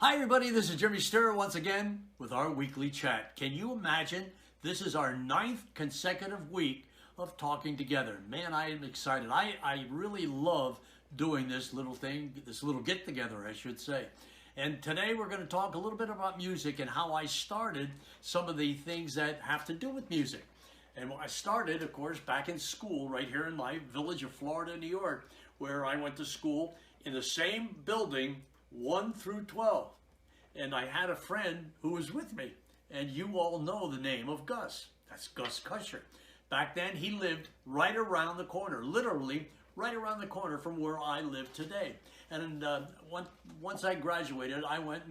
Hi everybody, this is Jimmy Sturr once again with our weekly chat. Can you imagine? This is our 9th consecutive week of talking together. Man, I am excited. I really love doing this little thing, this little get together, I should say. And today we're going to talk a little bit about music and how I started some of the things that have to do with music. And I started, of course, back in school right here in my village of Florida, New York, where I went to school in the same building 1 through 12. And I had a friend who was with me. And you all know the name of Gus. That's Gus Kusher. Back then, he lived right around the corner, literally right around the corner from where I live today. And once I graduated, I went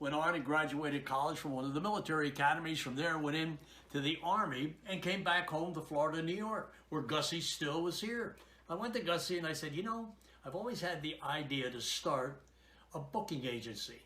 on and graduated college from one of the military academies. From there, went in to the Army and came back home to Florida, New York, where Gussie still was here. I went to Gussie and I said, you know, I've always had the idea to start a booking agency.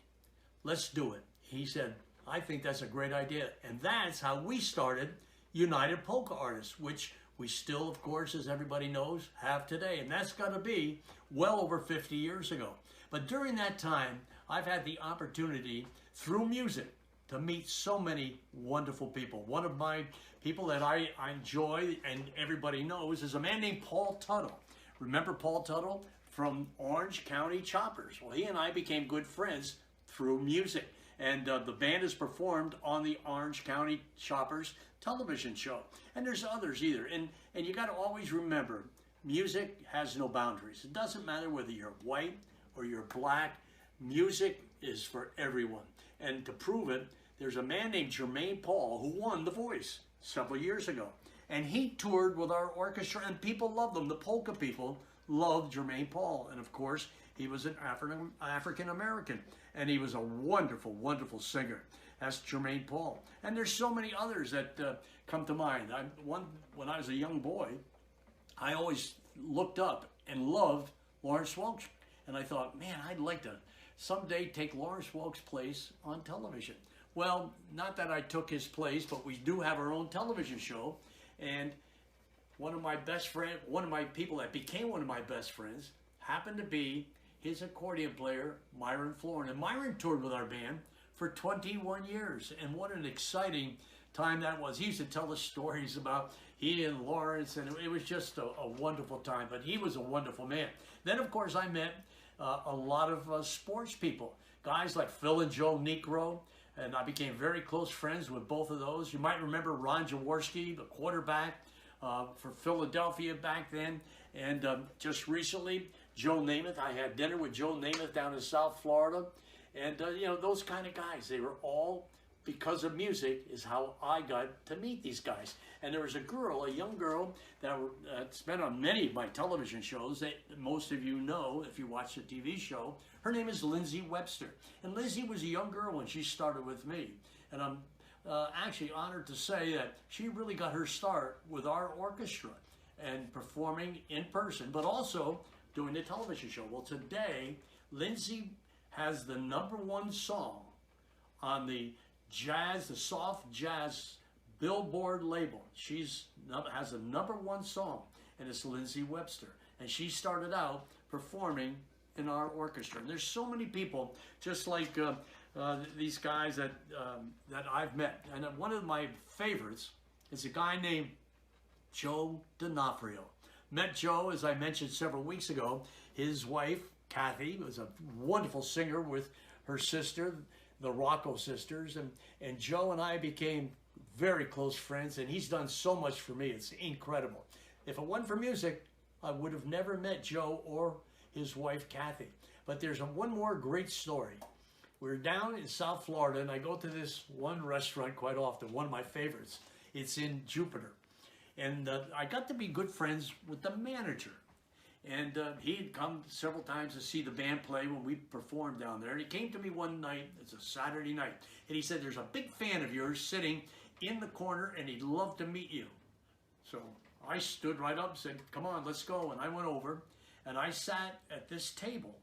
Let's do it. He said, I think that's a great idea. And that's how we started United Polka Artists, which we still, of course, as everybody knows, have today. And that's got to be well over 50 years ago. But during that time, I've had the opportunity through music to meet so many wonderful people. One of my people that I enjoy and everybody knows is a man named Paul Tuttle. Remember Paul Tuttle from Orange County Choppers? Well, he and I became good friends through music. And the band is performed on the Orange County Choppers television show. And there's others either. And you got to always remember, music has no boundaries. It doesn't matter whether you're white or you're black. Music is for everyone. And to prove it, there's a man named Jermaine Paul who won The Voice several years ago. And he toured with our orchestra and people loved him. The polka people loved Jermaine Paul. And of course, he was an African American. And he was a wonderful, wonderful singer. That's Jermaine Paul. And there's so many others that come to mind. When I was a young boy, I always looked up and loved Lawrence Welk's. And I thought, man, I'd like to someday take Lawrence Welk's place on television. Well, not that I took his place, but we do have our own television show. And one of my people that became one of my best friends happened to be his accordion player, Myron Florin. And Myron toured with our band for 21 years. And what an exciting time that was. He used to tell us stories about he and Lawrence, and it was just a wonderful time. But he was a wonderful man. Then, of course, I met a lot of sports people, guys like Phil and Joe Niekro, and I became very close friends with both of those. You might remember Ron Jaworski, the quarterback for Philadelphia back then. And just recently, Joe Namath. I had dinner with Joe Namath down in South Florida. And, you know, those kind of guys, they were all, because of music, is how I got to meet these guys. And there was a young girl, that's been on many of my television shows that most of you know if you watch the TV show. Her name is Lindsay Webster. And Lindsay was a young girl when she started with me. And I'm actually honored to say that she really got her start with our orchestra and performing in person, but also doing the television show. Well, today, Lindsay has the #1 song on the soft jazz Billboard label. Has the #1 song, and it's Lindsay Webster. And she started out performing in our orchestra. And there's so many people, just like these guys that I've met. And one of my favorites is a guy named Joe D'Onofrio. Met Joe, as I mentioned several weeks ago. His wife, Kathy, was a wonderful singer with her sister, the Rocco sisters. And Joe and I became very close friends, and he's done so much for me. It's incredible. If it wasn't for music, I would have never met Joe or his wife, Kathy. But there's one more great story. We're down in South Florida, and I go to this one restaurant quite often, one of my favorites. It's in Jupiter. And I got to be good friends with the manager. And he had come several times to see the band play when we performed down there. And he came to me one night, it's a Saturday night, and he said, there's a big fan of yours sitting in the corner, and he'd love to meet you. So I stood right up and said, come on, let's go. And I went over, and I sat at this table.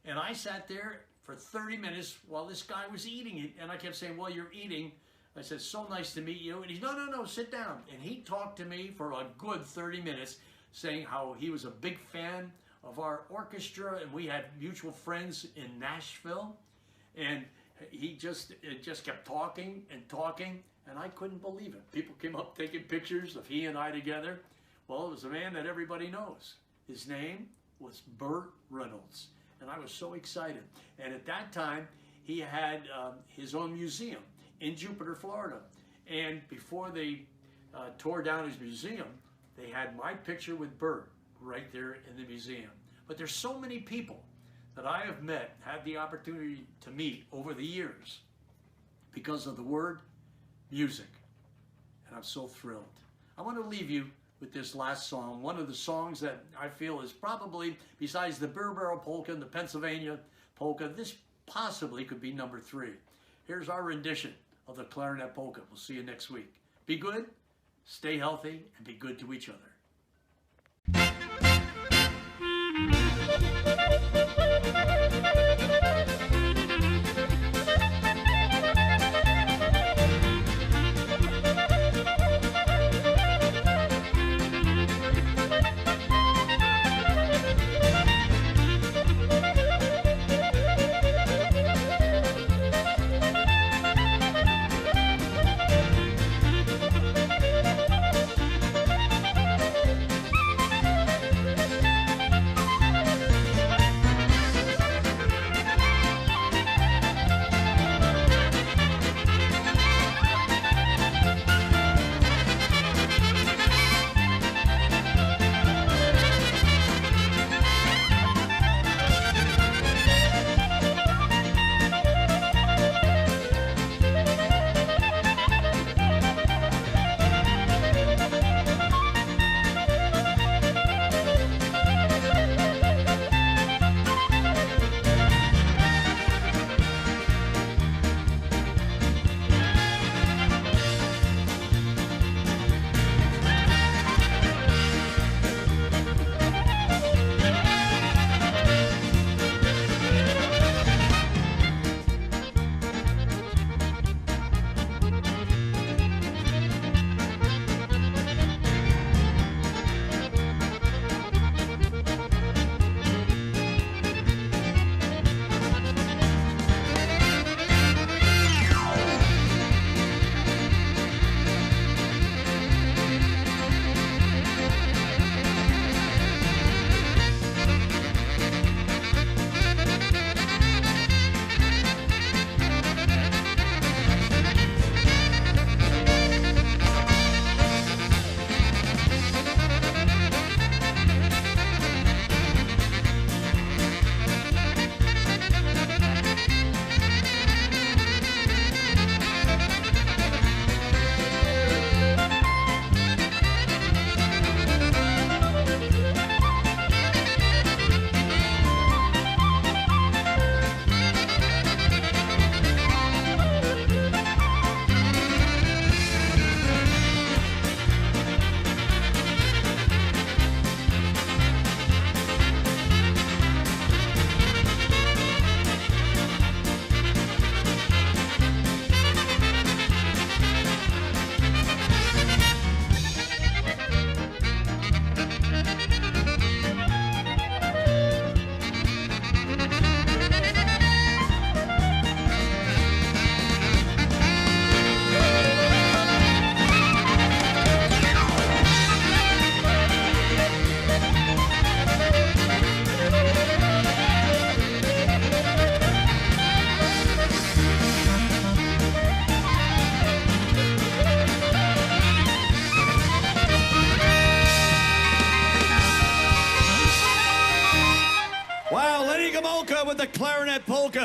And I sat there for 30 minutes while this guy was eating it. And I kept saying, well, you're eating. I said, so nice to meet you. And he's, no, sit down. And he talked to me for a good 30 minutes, saying how he was a big fan of our orchestra, and we had mutual friends in Nashville. And he just kept talking and talking, and I couldn't believe it. People came up taking pictures of he and I together. Well, it was a man that everybody knows. His name was Burt Reynolds, and I was so excited. And at that time, he had his own museum in Jupiter, Florida. And before they tore down his museum, they had my picture with Burt right there in the museum. But there's so many people that I have met, had the opportunity to meet over the years because of the word music. And I'm so thrilled. I want to leave you with this last song, one of the songs that I feel is probably, besides the Beer Barrel Polka and the Pennsylvania Polka, this possibly could be number 3. Here's our rendition of the Clarinet Polka. We'll see you next week. Be good, stay healthy, and be good to each other. With the Clarinet Polka.